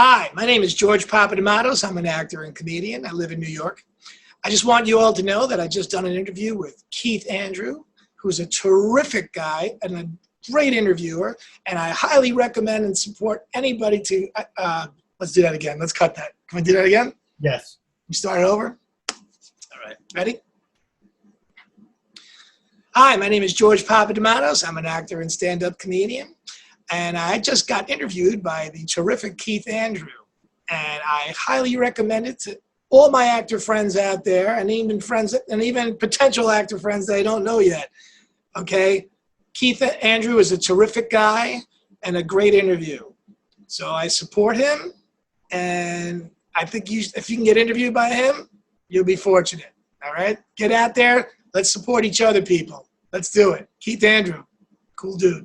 Hi, my name is George Papadimatos. I'm an actor and comedian. I live in New York. I just want you all to know that I just done an interview with Keith Andrew, who's a terrific guy and a great interviewer, and I highly recommend and support anybody to, let's do that again. Let's cut that. Can we do that again? Yes. We start over? All right, ready? Hi, my name is George Papadimatos. I'm an actor and stand-up comedian. And I just got interviewed by the terrific Keith Andrew. And I highly recommend it to all my actor friends out there and even potential actor friends that I don't know yet. Okay? Keith Andrew is a terrific guy and a great interview. So I support him, and I think if you can get interviewed by him, you'll be fortunate. All right? Get out there. Let's support each other, people. Let's do it. Keith Andrew. Cool dude.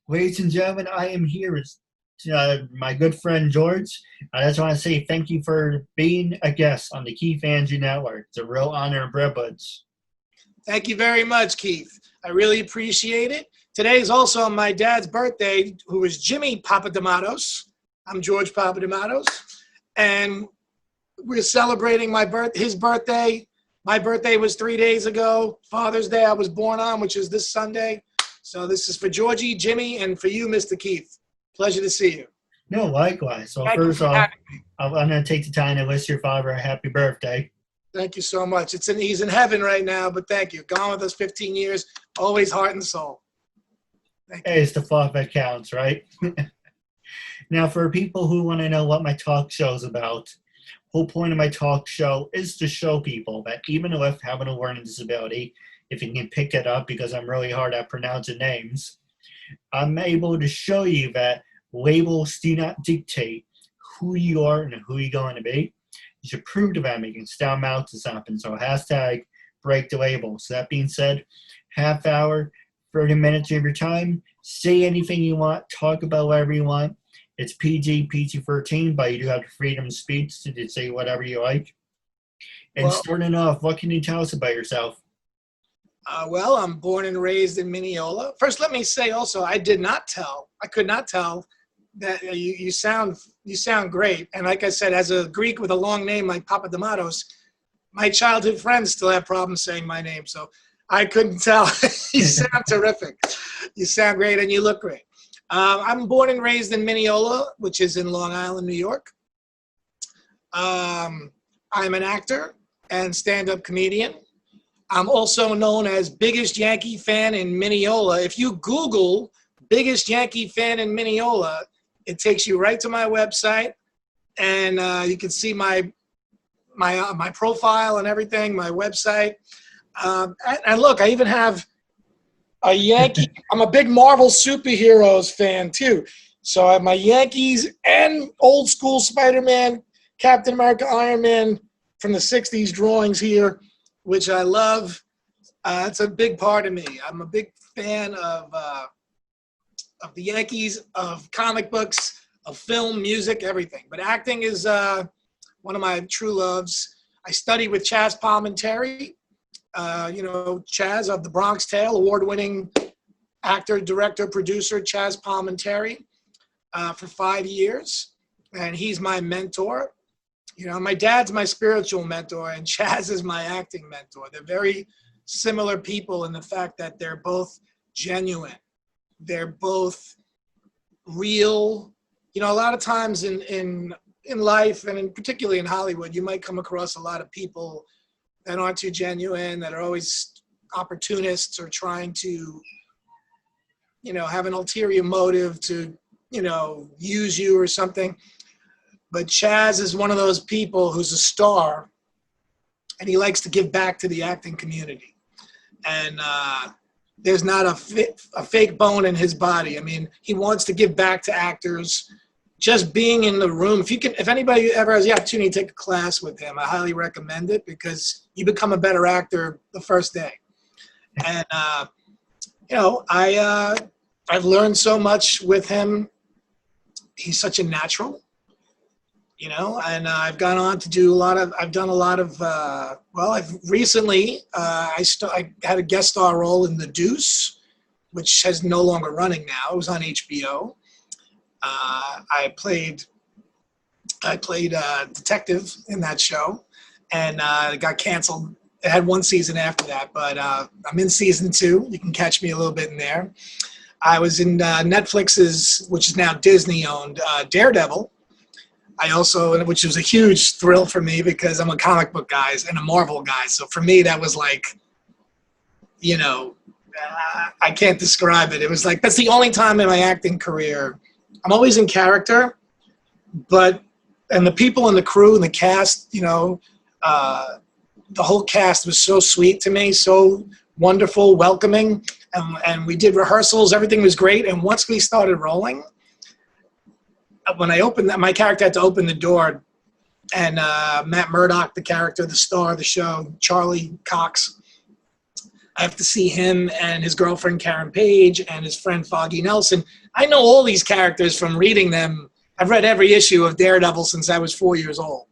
Ladies and gentlemen, I am here with my good friend George. I just want to say thank you for being a guest on the Keith Andrew Network. It's a real honor and privilege. Thank you very much, Keith. I really appreciate it. Today is also my dad's birthday, who is Jimmy Papadimatos. I'm George Papadimatos. And we're celebrating his birthday. My birthday was 3 days ago. Father's Day I was born on, which is this Sunday. So this is for Georgie, Jimmy, and for you, Mr. Keith. Pleasure to see you. No, likewise. So first off, I'm going to take the time to wish your father a happy birthday. Thank you so much. He's in heaven right now, but thank you. Gone with us 15 years, always heart and soul. Thank you. Hey, it's the thought that counts, right? Now, for people who want to know what my talk show is about, the whole point of my talk show is to show people that even with having a learning disability, if you can pick it up because I'm really hard at pronouncing names, I'm able to show you that labels do not dictate who you are and who you're going to be. You should prove to them you can stand mouth to something. So hashtag break the label. So that being said, half hour, 30 minutes of your time, say anything you want, talk about whatever you want. It's PG-13, but you do have the freedom of speech to say whatever you like. And starting off, what can you tell us about yourself? Well, I'm born and raised in Mineola. First, let me say also, I could not tell that you sound great. And like I said, as a Greek with a long name like Papadimatos, my childhood friends still have problems saying my name. So I couldn't tell. You sound terrific. You sound great and you look great. I'm born and raised in Mineola, which is in Long Island, New York. I'm an actor and stand-up comedian. I'm also known as biggest Yankee fan in Mineola. If you Google biggest Yankee fan in Mineola, it takes you right to my website, and you can see my profile and everything, my website. And look, I even have a Yankee. I'm a big Marvel superheroes fan too. So I have my Yankees and old school Spider-Man, Captain America, Iron Man from the 60s drawings here, which I love. It's a big part of me. I'm a big fan of the Yankees, of comic books, of film, music, everything. But acting is one of my true loves. I studied with Chaz Palminteri, Chaz of The Bronx Tale, award-winning actor, director, producer, Chaz Palminteri, for 5 years. And he's my mentor. You know, my dad's my spiritual mentor, and Chaz is my acting mentor. They're very similar people in the fact that they're both genuine. They're both real. You know, a lot of times in life, and particularly in Hollywood, you might come across a lot of people that aren't too genuine, that are always opportunists or trying to, have an ulterior motive to, use you or something. But Chaz is one of those people who's a star, and he likes to give back to the acting community. And there's not a fake bone in his body. I mean, he wants to give back to actors. Just being in the room, if anybody ever has the opportunity to take a class with him, I highly recommend it because you become a better actor the first day. And, I've learned so much with him. He's such a natural. And I've gone on to do I've recently, I had a guest star role in The Deuce, which is no longer running now. It was on HBO. I played a detective in that show, and it got canceled. It had one season after that, but I'm in season 2. You can catch me a little bit in there. I was in Netflix's, which is now Disney-owned, Daredevil. Which was a huge thrill for me because I'm a comic book guy and a Marvel guy. So for me, that was like, I can't describe it. It was like, that's the only time in my acting career. I'm always in character, and the people in the crew and the cast, the whole cast was so sweet to me, so wonderful, welcoming. And we did rehearsals. Everything was great. And once we started rolling, when I opened that, my character had to open the door, and Matt Murdock, the character, the star of the show, Charlie Cox, I have to see him and his girlfriend Karen Page and his friend Foggy Nelson. I know all these characters from reading them. I've read every issue of Daredevil since I was 4 years old.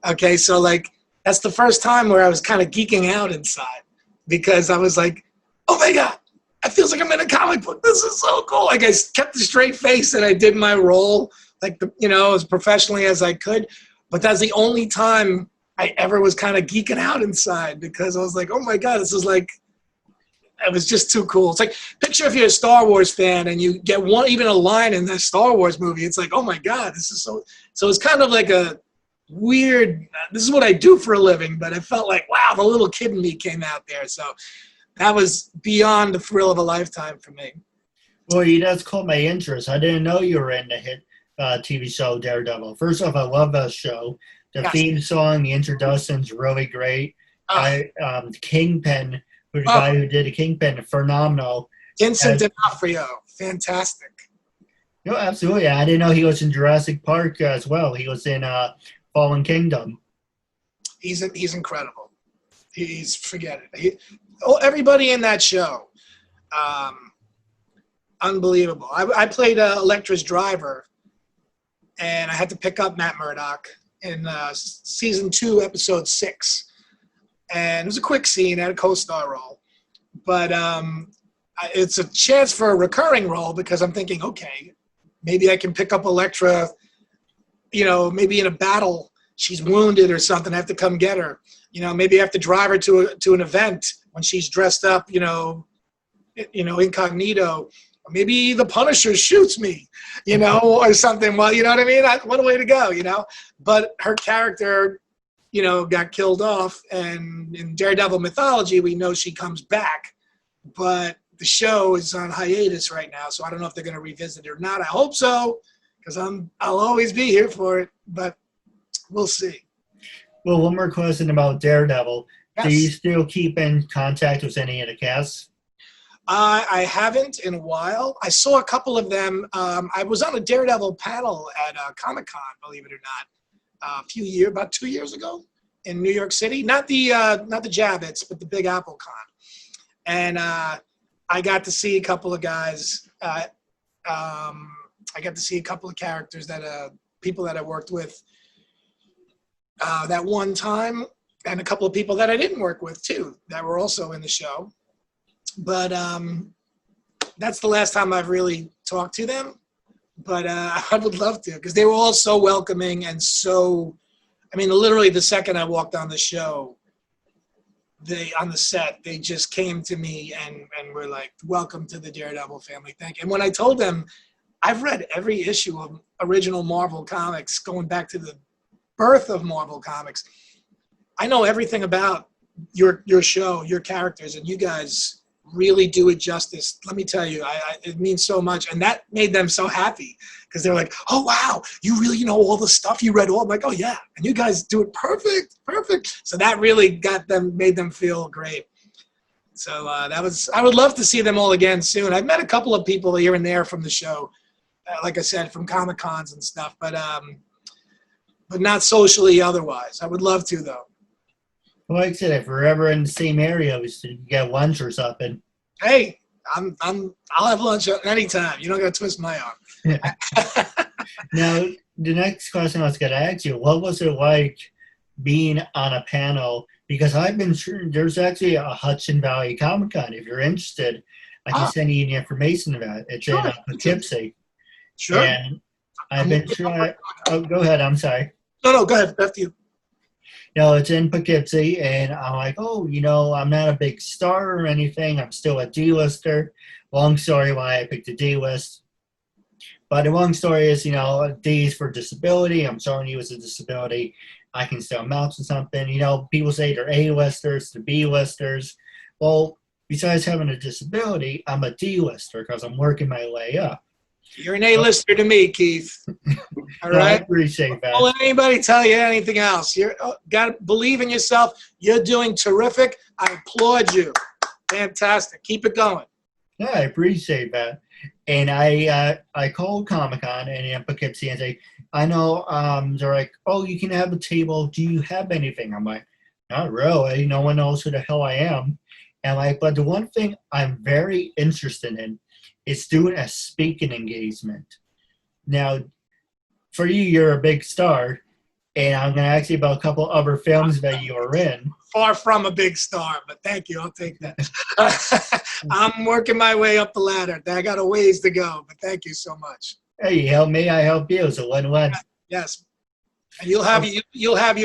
Okay, so like that's the first time where I was kind of geeking out inside because I was like, oh my God, it feels like I'm in a comic book. This is so cool. Like I kept a straight face and I did my role like, as professionally as I could. But that's the only time I ever was kind of geeking out inside because I was like, oh my God, this is like, it was just too cool. It's like, picture if you're a Star Wars fan and you get even a line in the Star Wars movie. It's like, oh my God, this is so it's kind of like a weird, this is what I do for a living, but I felt like, wow, the little kid in me came out there. So that was beyond the thrill of a lifetime for me. Well, you just caught my interest. I didn't know you were in the hit TV show Daredevil. First off, I love that show. The theme song, the introduction's really great. Kingpin, the guy who did the Kingpin, phenomenal. Vincent D'Onofrio, fantastic. No, absolutely. I didn't know he was in Jurassic Park as well. He was in Fallen Kingdom. He's incredible. Forget it. Everybody in that show, unbelievable. I played Elektra's driver, and I had to pick up Matt Murdock in season 2, episode 6. And it was a quick scene. I had a co-star role. But it's a chance for a recurring role because I'm thinking, okay, maybe I can pick up Elektra, maybe in a battle, she's wounded or something, I have to come get her. Maybe I have to drive her to an event when she's dressed up, incognito. Or maybe the Punisher shoots me, or something. Well, you know what I mean? What a way to go, But her character, got killed off. And in Daredevil mythology, we know she comes back. But the show is on hiatus right now, so I don't know if they're going to revisit it or not. I hope so, because I'll always be here for it. But we'll see. Well, one more question about Daredevil. Yes. Do you still keep in contact with any of the cast? I haven't in a while. I saw a couple of them. I was on a Daredevil panel at Comic-Con, believe it or not, about 2 years ago in New York City. Not the Javits, but the Big Apple Con. And I got to see a couple of guys. I got to see a couple of characters people that I worked with that one time, and a couple of people that I didn't work with too that were also in the show. But that's the last time I've really talked to them. But I would love to, because they were all so welcoming and so. I mean, literally the second I walked on the show, on the set, they just came to me and were like, welcome to the Daredevil family. Thank you. And when I told them, I've read every issue of original Marvel Comics going back to the birth of Marvel Comics. I know everything about your show, your characters, and you guys really do it justice. Let me tell you, it means so much. And that made them so happy because they're like, oh, wow, you really know all the stuff you read all. I'm like, oh, yeah. And you guys do it perfect. So that really made them feel great. So I would love to see them all again soon. I've met a couple of people here and there from the show, like I said, from Comic-Cons and stuff, but not socially otherwise. I would love to, though. Well, like I said, if we're ever in the same area, we should get lunch or something. Hey, I'll have lunch anytime. You don't got to twist my arm. Now, the next question I was going to ask you, what was it like being on a panel? Because I've been sure there's actually a Hudson Valley Comic-Con, if you're interested. I can send you the information about it. It's in Sure. Poughkeepsie. Sure. And I've been trying. Oh, go ahead. I'm sorry. No, go ahead. After you. No, it's in Poughkeepsie, and I'm like, oh, I'm not a big star or anything. I'm still a D-lister. Long story why I picked a D-list. But the long story is, D is for disability. I'm showing you as a disability. I can still mount to something. People say they're A-listers, they're B-listers. Well, besides having a disability, I'm a D-lister because I'm working my way up. You're an A-lister to me, Keith. All right. I appreciate that. Don't let anybody tell you anything else. You got to believe in yourself. You're doing terrific. I applaud you. Fantastic. Keep it going. Yeah, I appreciate that. And I called Comic-Con in Poughkeepsie and say, I know, they're like, oh, you can have a table. Do you have anything? I'm like, not really. No one knows who the hell I am. And but the one thing I'm very interested in is doing a speaking engagement. Now, for you, you're a big star, and I'm going to ask you about a couple other films that you are in. Far from a big star, but thank you. I'll take that. I'm working my way up the ladder. I got a ways to go, but thank you so much. Hey, you help me, I help you. It's a win-win. Yes. And you'll have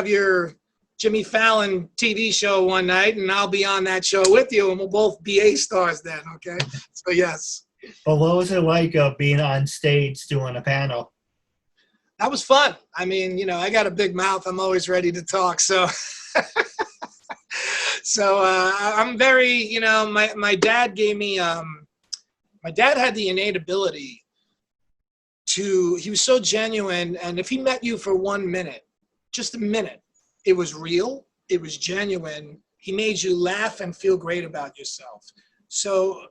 your Jimmy Fallon TV show one night, and I'll be on that show with you, and we'll both be A-stars then, okay? So, yes. Well, what was it like being on stage doing a panel? That was fun. I mean, I got a big mouth. I'm always ready to talk. So, I'm very, my dad gave me, my dad had the innate ability he was so genuine. And if he met you for 1 minute, just a minute, it was real. It was genuine. He made you laugh and feel great about yourself. So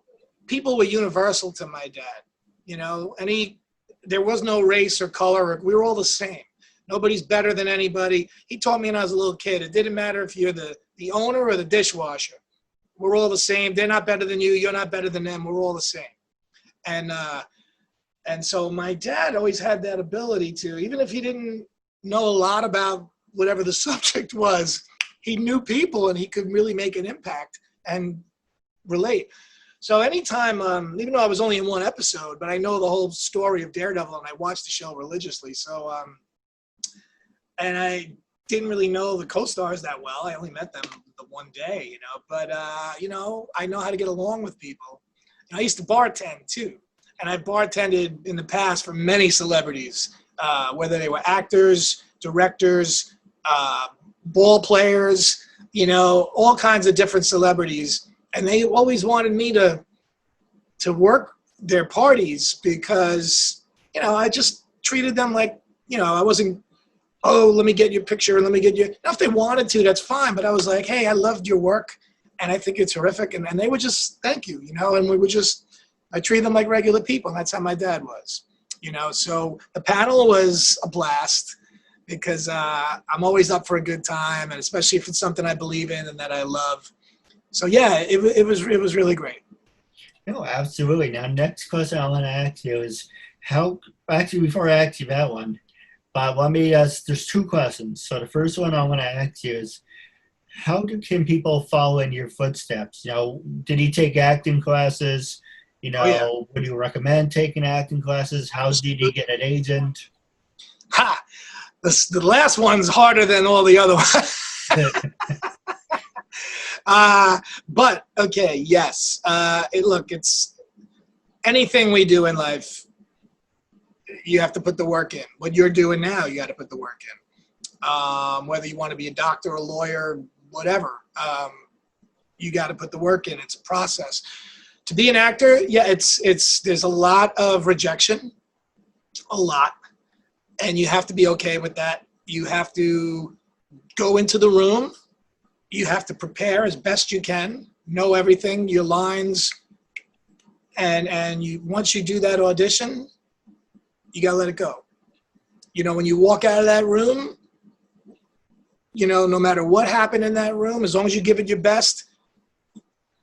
people were universal to my dad, and there was no race or color. We were all the same. Nobody's better than anybody. He taught me when I was a little kid, it didn't matter if you're the owner or the dishwasher. We're all the same. They're not better than you. You're not better than them. We're all the same. And so my dad always had that ability to, even if he didn't know a lot about whatever the subject was, he knew people and he could really make an impact and relate. So anytime, even though I was only in one episode, but I know the whole story of Daredevil and I watched the show religiously. So, and I didn't really know the co-stars that well. I only met them the one day, but, I know how to get along with people. And I used to bartend too. And I've bartended in the past for many celebrities, whether they were actors, directors, ball players, all kinds of different celebrities. And they always wanted me to work their parties because, I just treated them like, I wasn't, oh, let me get your picture and let me get you. Now, if they wanted to, that's fine. But I was like, hey, I loved your work and I think it's terrific. And they would just thank you, and we would just, I treat them like regular people. And that's how my dad was, So the panel was a blast because I'm always up for a good time. And especially if it's something I believe in and that I love. So yeah, it was really great. No, absolutely. Now, next question I want to ask you is before I ask you that one, but let me ask, there's two questions. So the first one I want to ask you is, can people follow in your footsteps? Did he take acting classes? Would you recommend taking acting classes? How did he get an agent? The last one's harder than all the other ones. But okay, yes. It's anything we do in life, you have to put the work in. What you're doing now, you got to put the work in. Whether you want to be a doctor, a lawyer, whatever, you got to put the work in. It's a process. To be an actor, yeah, there's a lot of rejection, a lot, and you have to be okay with that. You have to go into the room. You have to prepare as best you can, know everything, your lines, and once you do that audition, you gotta let it go. When you walk out of that room, no matter what happened in that room, as long as you give it your best,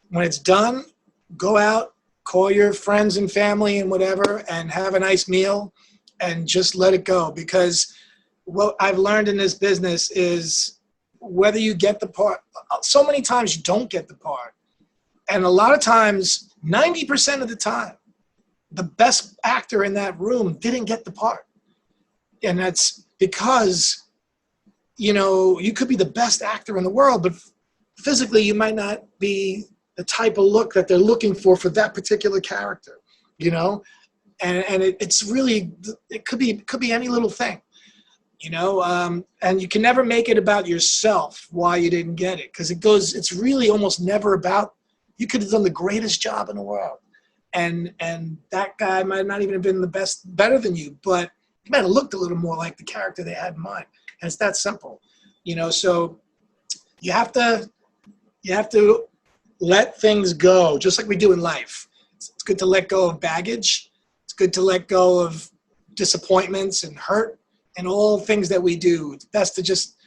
when it's done, go out, call your friends and family and whatever, and have a nice meal, and just let it go. Because what I've learned in this business is whether you get the part, so many times you don't get the part. And a lot of times, 90% of the time, the best actor in that room didn't get the part. And that's because, you know, you could be the best actor in the world, but physically you might not be the type of look that they're looking for that particular character, you know? And it's really, it could be any little thing, you know? And you can never make it about yourself why you didn't get it, because it's really almost never about, you could have done the greatest job in the world. And that guy might not even have been better than you, but he might have looked a little more like the character they had in mind. And it's that simple, you know? So you have to let things go, just like we do in life. It's good to let go of baggage. It's good to let go of disappointments and hurt and all things that we do. It's best to just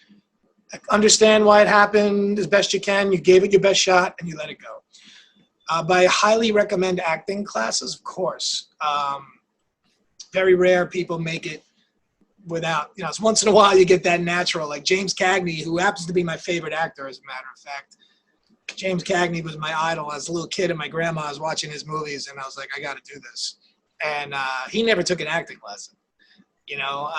understand why it happened as best you can. You gave it your best shot and you let it go. But I highly recommend acting classes, of course. Very rare people make it without, you know, it's once in a while you get that natural, like James Cagney, who happens to be my favorite actor, as a matter of fact. James Cagney was my idol as a little kid, and my grandma was watching his movies, and I was like, I got to do this. And he never took an acting lesson, you know.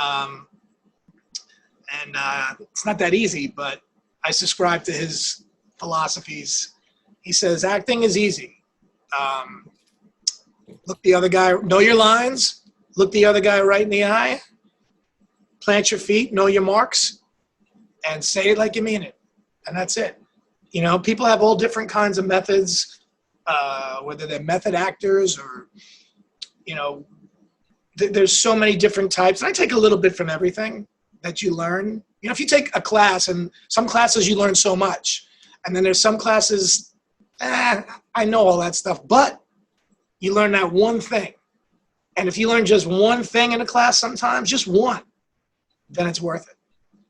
It's not that easy, but I subscribe to his philosophies. He says, acting is easy. Look the other guy, know your lines, look the other guy right in the eye, plant your feet, know your marks, and say it like you mean it. And that's it. You know, people have all different kinds of methods, whether they're method actors or, you know, there's so many different types. And I take a little bit from everything that you learn. You know, if you take a class, and some classes you learn so much, and then there's some classes, I know all that stuff, but you learn that one thing. And if you learn just one thing in a class sometimes, just one, then it's worth it,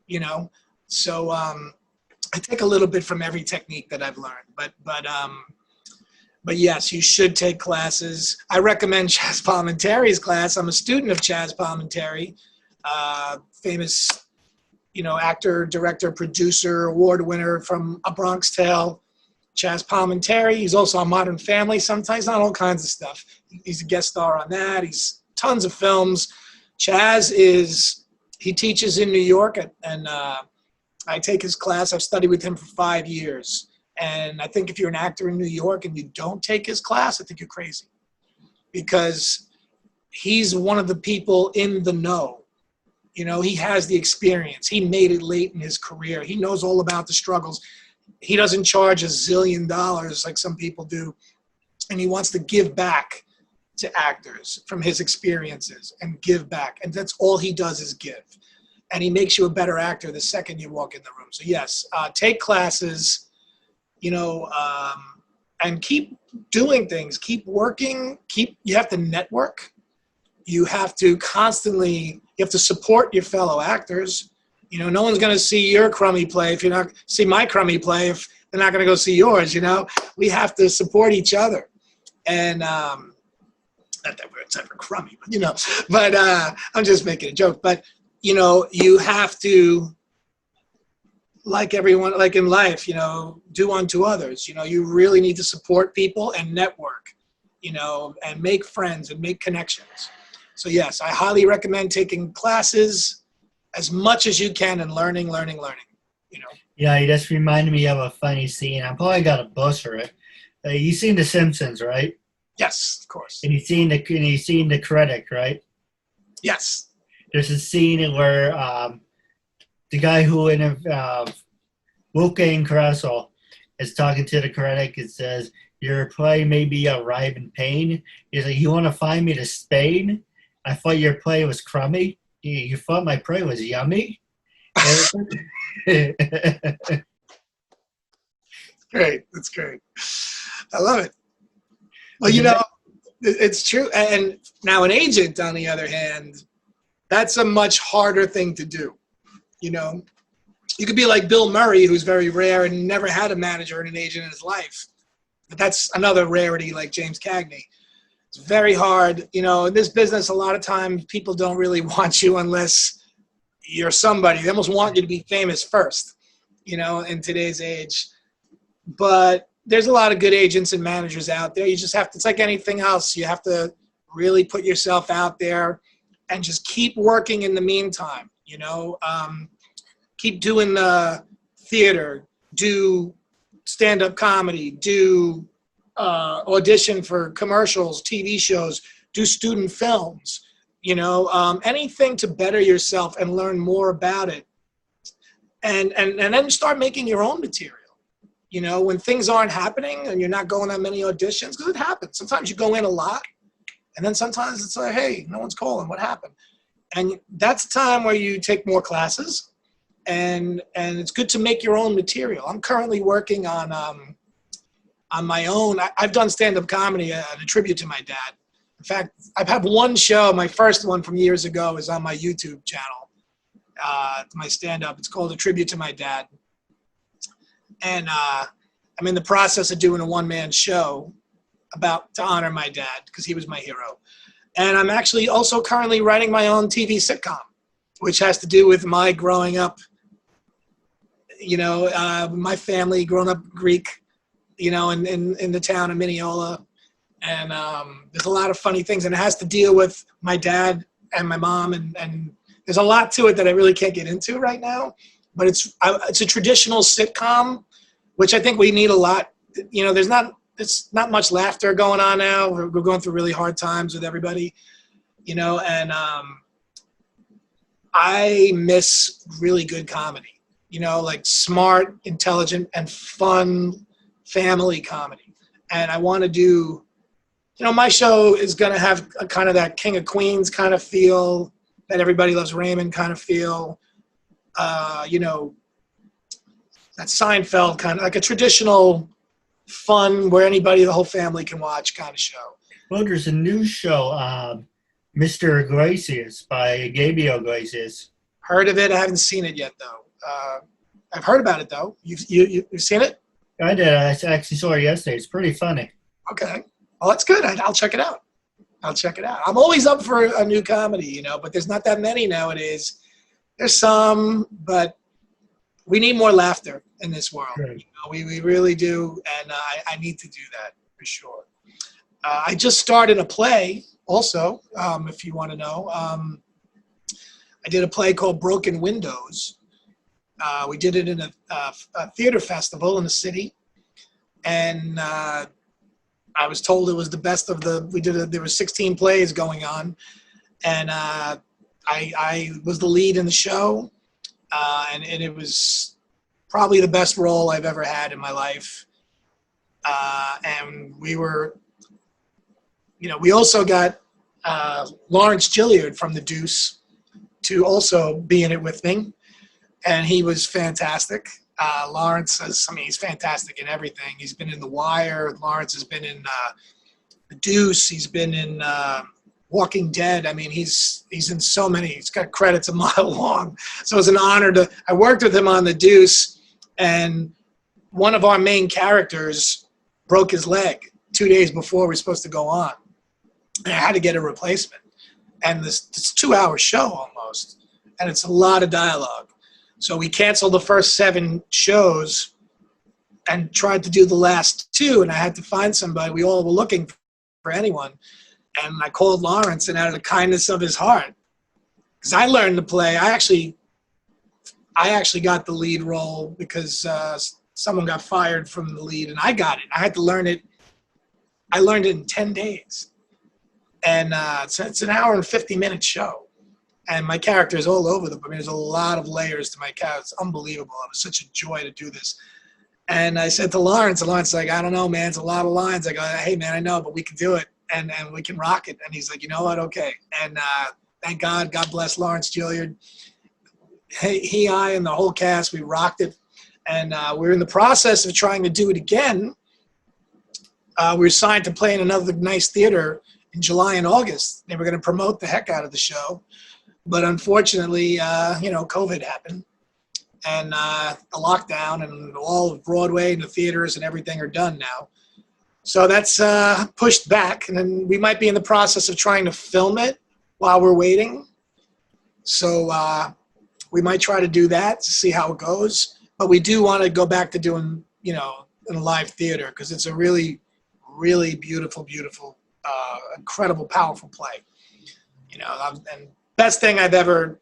you know? So, I take a little bit from every technique that I've learned, but yes, you should take classes. I recommend Chaz Palminteri's class. I'm a student of Chaz Palminteri, famous, you know, actor, director, producer, award winner from A Bronx Tale. Chaz Palminteri. He's also on Modern Family sometimes, not all kinds of stuff. He's a guest star on that. He's tons of films. Chaz he teaches in New York, and I take his class. I've studied with him for 5 years. And I think if you're an actor in New York and you don't take his class, I think you're crazy. Because he's one of the people in the know. You know, he has the experience. He made it late in his career. He knows all about the struggles. He doesn't charge $1 zillion like some people do. And he wants to give back to actors from his experiences and give back. And that's all he does is give. And he makes you a better actor the second you walk in the room. So yes, take classes, you know, and keep doing things, keep working, you have to network. You have to constantly, you have to support your fellow actors. You know, no one's going to see your crummy play if you're not, see my crummy play if they're not going to go see yours, you know. We have to support each other. And not that we're type of crummy, but, you know, but I'm just making a joke. But, you know, you have to, like everyone, like in life, you know, do unto others. You know, you really need to support people and network, you know, and make friends and make connections. So yes, I highly recommend taking classes as much as you can and learning, you know. Yeah, you just reminded me of a funny scene. I probably got a buzzer it. You've seen The Simpsons, right? Yes, of course. And you've seen the critic, right? Yes. There's a scene where the guy who Wolfgang Kressel is talking to the critic and says, "Your play may be a rhyme in pain." He's like, "You want to find me to Spain? I thought your play was crummy. You thought my play was yummy." Great. That's great. I love it. Well, you know, it's true. And now an agent, on the other hand, that's a much harder thing to do. You know, you could be like Bill Murray, who's very rare and never had a manager and an agent in his life. But that's another rarity, like James Cagney. It's very hard. You know, in this business, a lot of times people don't really want you unless you're somebody. They almost want you to be famous first, you know, in today's age. But there's a lot of good agents and managers out there. You just have to, it's like anything else. You have to really put yourself out there and just keep working in the meantime, you know, keep doing the theater, do stand-up comedy, do audition for commercials, TV shows, do student films, you know, anything to better yourself and learn more about it. And then start making your own material. You know, when things aren't happening and you're not going on many auditions, because it happens. Sometimes you go in a lot, and then sometimes it's like, hey, no one's calling. What happened? And that's the time where you take more classes, and it's good to make your own material. I'm currently working on my own. I've done stand-up comedy, a tribute to my dad. In fact, I've had one show. My first one from years ago is on my YouTube channel. My stand-up. It's called A Tribute to My Dad. And I'm in the process of doing a one-man show to honor my dad, because he was my hero. And I'm actually also currently writing my own TV sitcom, which has to do with my growing up, you know, my family growing up Greek, you know, in the town of Mineola. And there's a lot of funny things, and it has to deal with my dad and my mom, and there's a lot to it that I really can't get into right now. But it's a traditional sitcom, which I think we need a lot. You know, there's not much laughter going on now. We're going through really hard times with everybody, you know, and I miss really good comedy, you know, like smart, intelligent, and fun family comedy. And I want to do, you know, my show is going to have a kind of that King of Queens kind of feel, that Everybody Loves Raymond kind of feel, you know, that Seinfeld kind of, like a traditional fun where anybody, the whole family can watch kind of show. Well, there's a new show, Mr. Iglesias by Gabriel Iglesias. Heard of it? I haven't seen it yet, though. I've heard about it, though. You've seen it? I did. I actually saw it yesterday. It's pretty funny. Okay. Well, that's good. I'll check it out. I'm always up for a new comedy, you know, but there's not that many nowadays. There's some, but we need more laughter in this world. Right. You know, we really do, and I need to do that for sure. I just started a play also, if you want to know. I did a play called Broken Windows. We did it in a theater festival in the city, and I was told it was the best of there were 16 plays going on, and I was the lead in the show, and it was probably the best role I've ever had in my life. And we were, you know, we also got Lawrence Gilliard from The Deuce to also be in it with me, and he was fantastic. Lawrence he's fantastic in everything. He's been in The Wire. Lawrence has been in The Deuce. He's been in Walking Dead. I mean, he's in so many. He's got credits a mile long. So it was an honor I worked with him on The Deuce, and one of our main characters broke his leg 2 days before we were supposed to go on. And I had to get a replacement. And it's a 2-hour show almost, and it's a lot of dialogue. So we canceled the first 7 shows and tried to do the last 2, and I had to find somebody. We all were looking for anyone. And I called Lawrence, and out of the kindness of his heart, because I learned to play, I actually got the lead role because someone got fired from the lead, and I got it. I had to learn it. I learned it in 10 days. And so it's an hour and 50-minute show. And my character is all over I mean, there's a lot of layers to my character. It's unbelievable. It was such a joy to do this. And I said to Lawrence, and Lawrence's like, I don't know, man. It's a lot of lines. I go, hey, man, I know, but we can do it. And we can rock it. And he's like, you know what? Okay. And thank God. God bless Lawrence Gilliard. I, and the whole cast, we rocked it. And we're in the process of trying to do it again. We were signed to play in another nice theater in July and August. They were going to promote the heck out of the show. But unfortunately, you know, COVID happened, and the lockdown, and all of Broadway and the theaters and everything are done now. So that's pushed back, and then we might be in the process of trying to film it while we're waiting. So we might try to do that to see how it goes. But we do want to go back to doing, you know, in live theater because it's a really, really beautiful, incredible, powerful play. You know, and best thing I've ever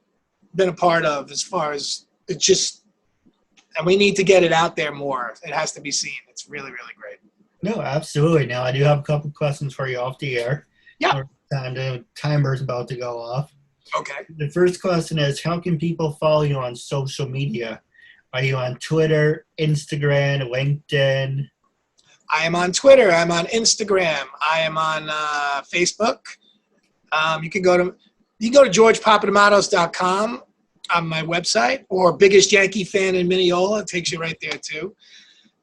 been a part of as far as it just, and we need to get it out there more. It has to be seen. It's really, really great. No, absolutely. Now, I do have a couple questions for you off the air. Yeah. The timer's about to go off. Okay. The first question is, how can people follow you on social media? Are you on Twitter, Instagram, LinkedIn? I am on Twitter. I'm on Instagram. I am on Facebook. You can go to GeorgePapadimatos.com on my website, or Biggest Yankee Fan in Mineola. It takes you right there too,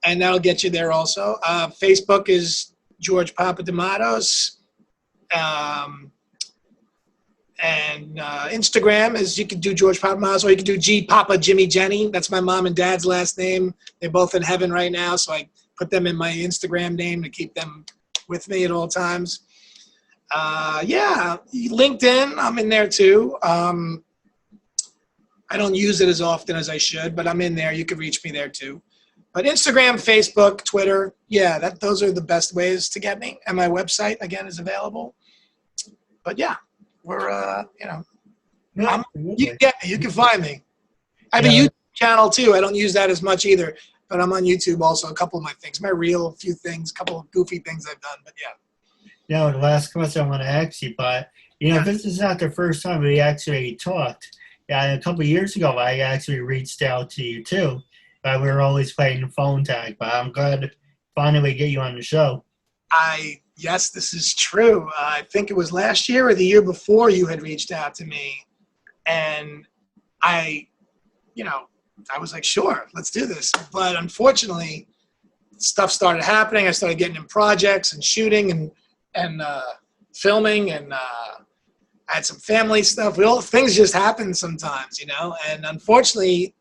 and that'll get you there also. Facebook is George Papadimatos, and Instagram is, you can do George Papadimatos, or you can do G Papa Jimmy Jenny. That's my mom and dad's last name. They're both in heaven right now, so I put them in my Instagram name to keep them with me at all times. Yeah, LinkedIn, I'm in there too. I don't use it as often as I should, but I'm in there. You can reach me there too. But Instagram, Facebook, Twitter, yeah, those are the best ways to get me. And my website, again, is available. But yeah, we're, you can get me. You can find me. I have a YouTube channel too. I don't use that as much either, but I'm on YouTube also. A couple of my things, my reel, a few things, a couple of goofy things I've done, but yeah. Now, the last question I want to ask you, but, this is not the first time we actually talked. Yeah, a couple of years ago, I actually reached out to you too. But we were always playing phone tag, but I'm glad to finally get you on the show. Yes, this is true. I think it was last year or the year before you had reached out to me. And I was like, sure, let's do this. But unfortunately, stuff started happening. I started getting in projects and shooting and filming, and I had some family stuff. Things just happen sometimes, and unfortunately,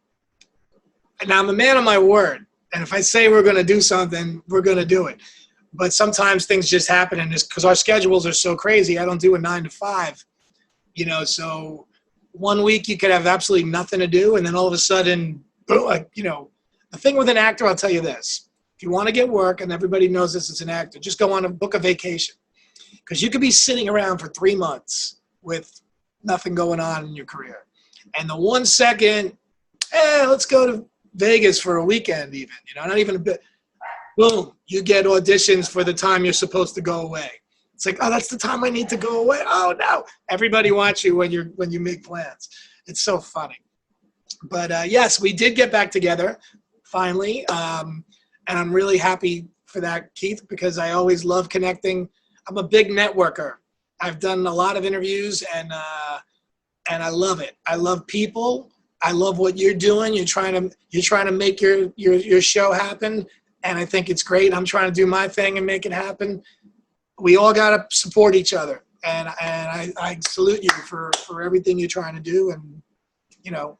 and I'm a man of my word. And if I say we're going to do something, we're going to do it. But sometimes things just happen, and because our schedules are so crazy, I don't do a 9 to 5, so one week you could have absolutely nothing to do. And then all of a sudden, the thing with an actor, I'll tell you this, if you want to get work, and everybody knows this as an actor, just go on a book a vacation, because you could be sitting around for 3 months with nothing going on in your career. And the 1 second, let's go to Vegas for a weekend even, not even a bit. Boom, you get auditions for the time you're supposed to go away. It's like, oh, that's the time I need to go away. Oh no, everybody wants you when you make plans. It's so funny. But yes, we did get back together finally, and I'm really happy for that, Keith, because I always love connecting. I'm a big networker. I've done a lot of interviews, and I love it. I love people. I love what you're doing. You're trying to make your show happen, and I think it's great. I'm trying to do my thing and make it happen. We all got to support each other, and I salute you for everything you're trying to do, and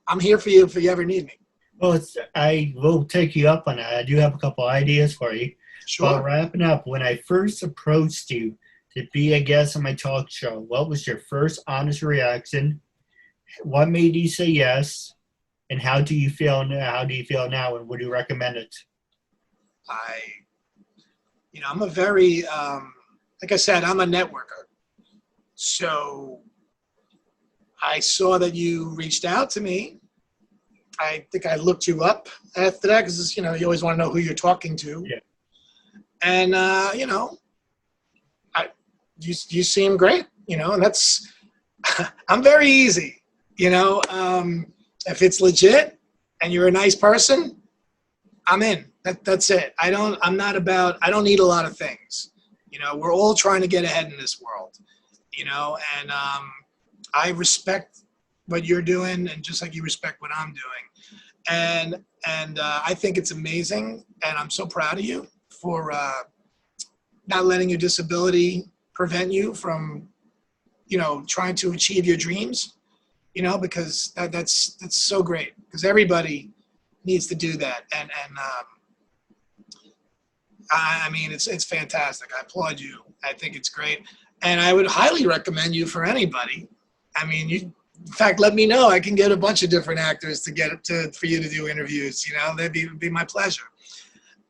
I'm here for you if you ever need me. Well, I will take you up on that. I do have a couple ideas for you. Sure. But wrapping up, when I first approached you to be a guest on my talk show, what was your first honest reaction? What made you say yes? And how do you feel now, and would you recommend it? I'm a very, like I said, I'm a networker. So I saw that you reached out to me. I think I looked you up after that because, you always want to know who you're talking to. Yeah. And, you seem great, and that's, I'm very easy, if it's legit and you're a nice person, I'm in. That's it. I don't need a lot of things. We're all trying to get ahead in this world, and I respect what you're doing, and just like you respect what I'm doing. And I think it's amazing, and I'm so proud of you for not letting your disability prevent you from, trying to achieve your dreams, because that's so great, because everybody needs to do that. And I mean, it's fantastic. I applaud you. I think it's great. And I would highly recommend you for anybody. I mean, in fact, let me know. I can get a bunch of different actors for you to do interviews. That'd be my pleasure.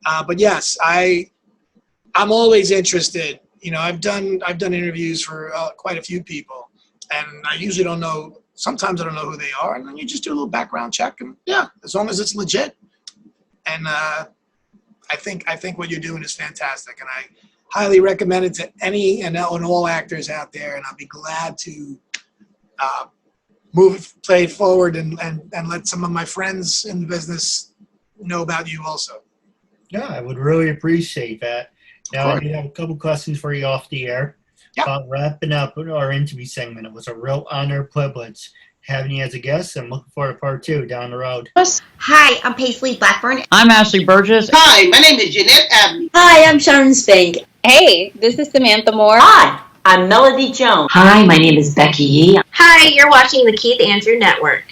But yes, I'm always interested. You know, I've done interviews for quite a few people, and I usually don't know. Sometimes I don't know who they are, and then you just do a little background check, and yeah, as long as it's legit. And I think what you're doing is fantastic, and I highly recommend it to any and all actors out there. And I'll be glad to play it forward and let some of my friends in the business know about you also. Yeah, I would really appreciate that. Now, I do have a couple questions for you off the air. Yeah. About wrapping up our interview segment, it was a real honor and privilege having you as a guest. I'm looking forward to part 2 down the road. Hi, I'm Paisley Blackburn. I'm Ashley Burgess. Hi, my name is Jeanette Abney. Hi, I'm Sharon Spink. Hey, this is Samantha Moore. Hi, I'm Melody Jones. Hi, my name is Becky Yee. Hi, you're watching the Keith Andrew Network.